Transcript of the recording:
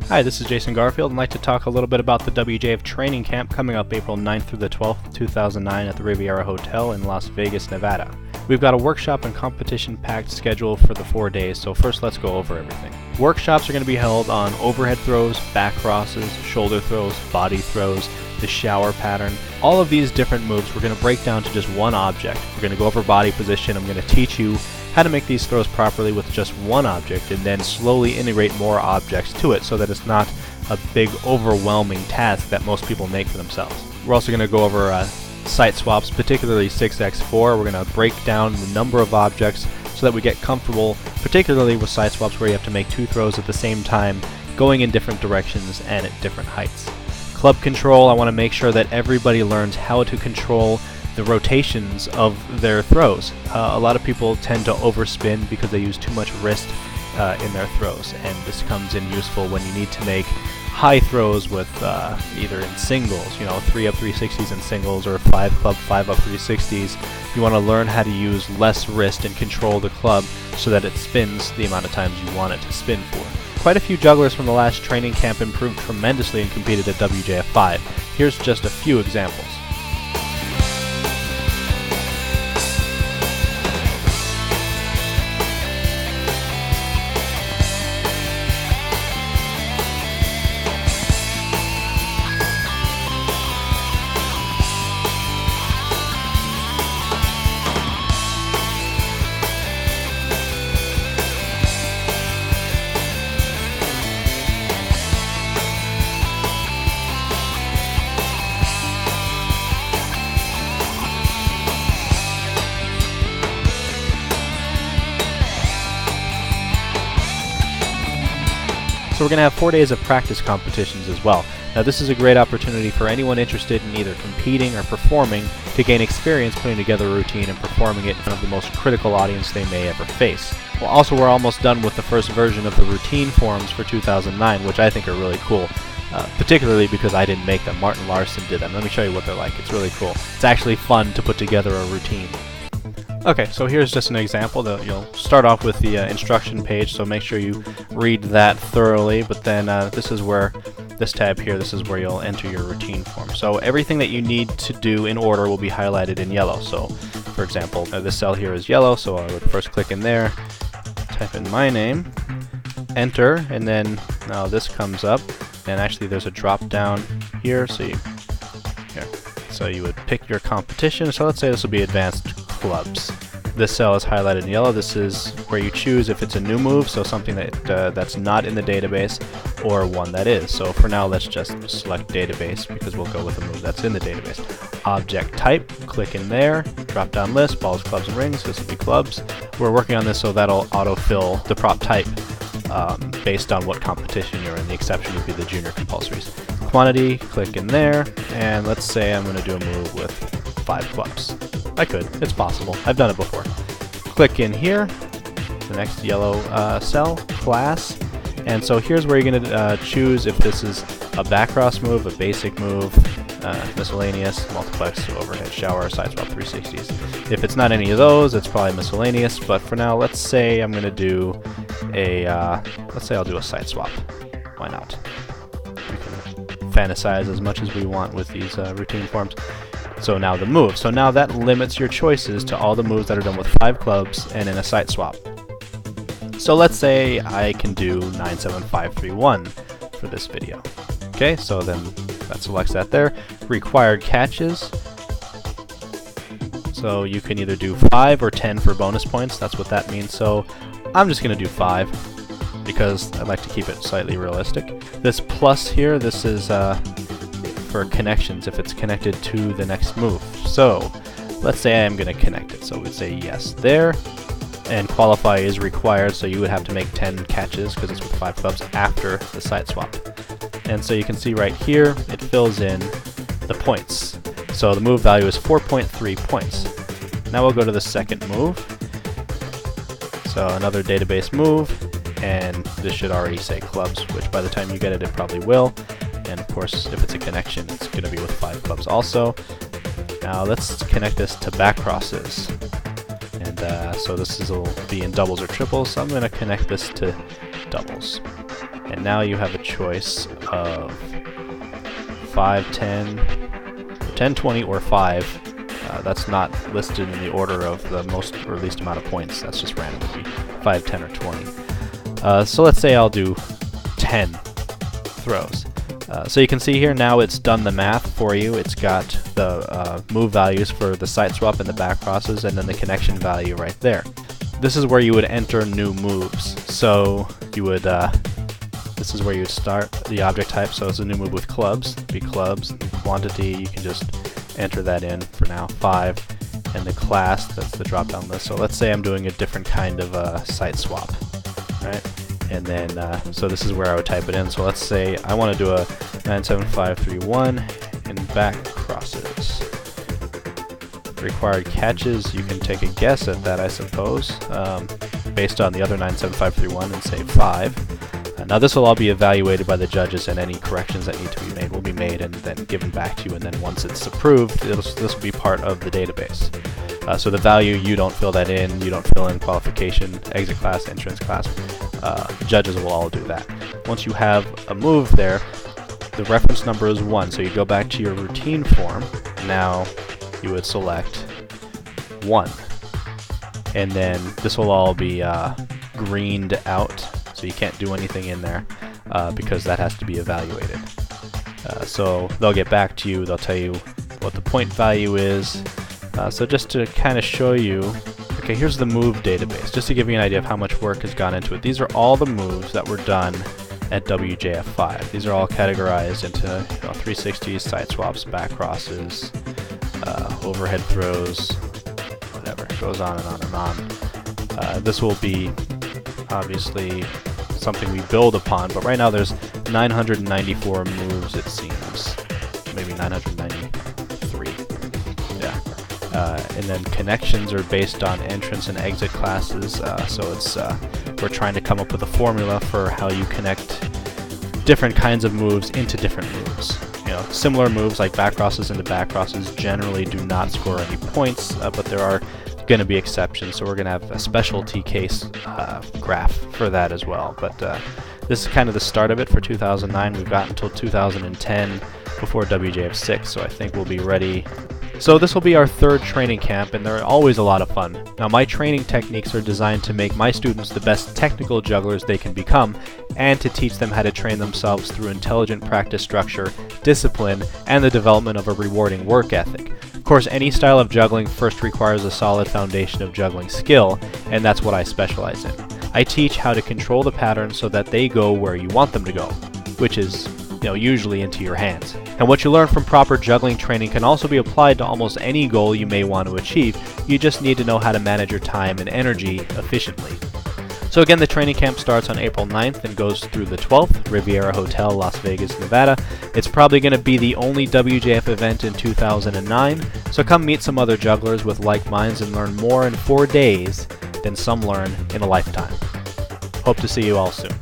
Hi, this is Jason Garfield, and I'd like to talk a little bit about the WJF Training Camp coming up April 9th through the 12th, 2009 at the Riviera Hotel in Las Vegas, Nevada. We've got a workshop and competition-packed schedule for the 4 days, so first let's go over everything. Workshops are going to be held on overhead throws, back crosses, shoulder throws, body throws, the shower pattern. All of these different moves we're going to break down to just one object. We're going to go over body position. I'm going to teach you how to make these throws properly with just one object and then slowly integrate more objects to it so that it's not a big overwhelming task that most people make for themselves. We're also going to go over sight swaps, particularly 6x4. We're going to break down the number of objects so that we get comfortable, particularly with sight swaps where you have to make two throws at the same time, going in different directions and at different heights. Club control, I want to make sure that everybody learns how to control the rotations of their throws. A lot of people tend to overspin because they use too much wrist in their throws, and this comes in useful when you need to make high throws with either in singles, 3 up 360s in singles, or 5 club 5 up 360s. You want to learn how to use less wrist and control the club so that it spins the amount of times you want it to spin for. Quite a few jugglers from the last training camp improved tremendously and competed at WJF 5. Here's just a few examples. So we're going to have 4 days of practice competitions as well. Now this is a great opportunity for anyone interested in either competing or performing to gain experience putting together a routine and performing it in front of the most critical audience they may ever face. Well, also we're almost done with the first version of the routine forms for 2009, which I think are really cool. Particularly because I didn't make them. Martin Larson did them. Let me show you what they're like. It's really cool. It's actually fun to put together a routine. Okay, so here's just an example. You'll start off with the instruction page, so make sure you read that thoroughly, but then this tab here, this is where you'll enter your routine form. So everything that you need to do in order will be highlighted in yellow. So, for example, this cell here is yellow, so I would first click in there, type in my name, enter, and then now this comes up, and actually there's a drop down here, so you would pick your competition. So let's say this will be advanced clubs. This cell is highlighted in yellow. This is where you choose if it's a new move, so something that's not in the database, or one that is. So for now, let's just select database because we'll go with a move that's in the database. Object type, click in there, drop down list, balls, clubs, and rings. This will be clubs. We're working on this so that'll autofill the prop type based on what competition you're in. The exception would be the junior compulsories. Quantity, click in there, and let's say I'm going to do a move with 5 clubs. I could. It's possible. I've done it before. Click in here, the next yellow cell, class, and so here's where you're going to choose if this is a back cross move, a basic move, miscellaneous, multiplex, overhead, shower, side swap, 360s. If it's not any of those, it's probably miscellaneous, but for now, let's say I'm going to do let's say I'll do a side swap. Why not? We can fantasize as much as we want with these routine forms. So now the move. So now that limits your choices to all the moves that are done with 5 clubs and in a sight swap. So let's say I can do 97531 for this video. Okay, so then that selects that there. Required catches. So you can either do 5 or 10 for bonus points. That's what that means. So I'm just going to do 5 because I like to keep it slightly realistic. This plus here, this is for connections if it's connected to the next move. So let's say I am going to connect it. So we'd say yes there, and qualify is required, so you would have to make 10 catches because it's with 5 clubs after the side swap. And so you can see right here it fills in the points. So the move value is 4.3 points. Now we'll go to the second move. So another database move, and this should already say clubs, which by the time you get it, it probably will. And of course, if it's a connection, it's going to be with 5 clubs also. Now let's connect this to back crosses. And so this will be in doubles or triples, so I'm going to connect this to doubles. And now you have a choice of 5, 10, 10, 20, or 5. That's not listed in the order of the most or least amount of points. That's just random. It would be 5, 10, or 20. So let's say I'll do 10 throws. So you can see here now it's done the math for you. It's got the move values for the side swap and the back crosses, and then the connection value right there. This is where you would enter new moves. So you would, this is where you would start the object type. So it's a new move with clubs. It'd be clubs. The quantity, you can just enter that in for now, 5. And the class, that's the drop down list. So let's say I'm doing a different kind of side swap, right? And then, so this is where I would type it in. So let's say I want to do a 97531 and back crosses. Required catches, you can take a guess at that, I suppose, based on the other 97531 and say 5. Now this will all be evaluated by the judges, and any corrections that need to be made will be made and then given back to you, and then once it's approved, this will be part of the database. So the value, you don't fill that in, you don't fill in qualification, exit class, entrance class. The judges will all do that. Once you have a move there, the reference number is 1, so you go back to your routine form. Now you would select 1, and then this will all be greened out, so you can't do anything in there because that has to be evaluated. So they'll get back to you, they'll tell you what the point value is. So just to kind of show you, okay, here's the move database, just to give you an idea of how much work has gone into it. These are all the moves that were done at WJF 5. These are all categorized into 360s, side swaps, back crosses, overhead throws, whatever. It goes on and on and on. This will be obviously something we build upon, but right now there's 994 moves, it seems. Maybe 993. Yeah. And then connections are based on entrance and exit classes, so it's we're trying to come up with a formula for how you connect different kinds of moves into different moves. You know, similar moves like back crosses into back crosses generally do not score any points, but there are going to be exceptions, so we're going to have a specialty case graph for that as well. But this is kind of the start of it for 2009. We've got until 2010 before WJF 6, so I think we'll be ready. So this will be our 3rd training camp, and they're always a lot of fun. Now my training techniques are designed to make my students the best technical jugglers they can become, and to teach them how to train themselves through intelligent practice structure, discipline, and the development of a rewarding work ethic. Of course, any style of juggling first requires a solid foundation of juggling skill, and that's what I specialize in. I teach how to control the pattern so that they go where you want them to go, which is, usually into your hands. And what you learn from proper juggling training can also be applied to almost any goal you may want to achieve. You just need to know how to manage your time and energy efficiently. So again, the training camp starts on April 9th and goes through the 12th, Riviera Hotel, Las Vegas, Nevada. It's probably going to be the only WJF event in 2009, so come meet some other jugglers with like minds and learn more in 4 days than some learn in a lifetime. Hope to see you all soon.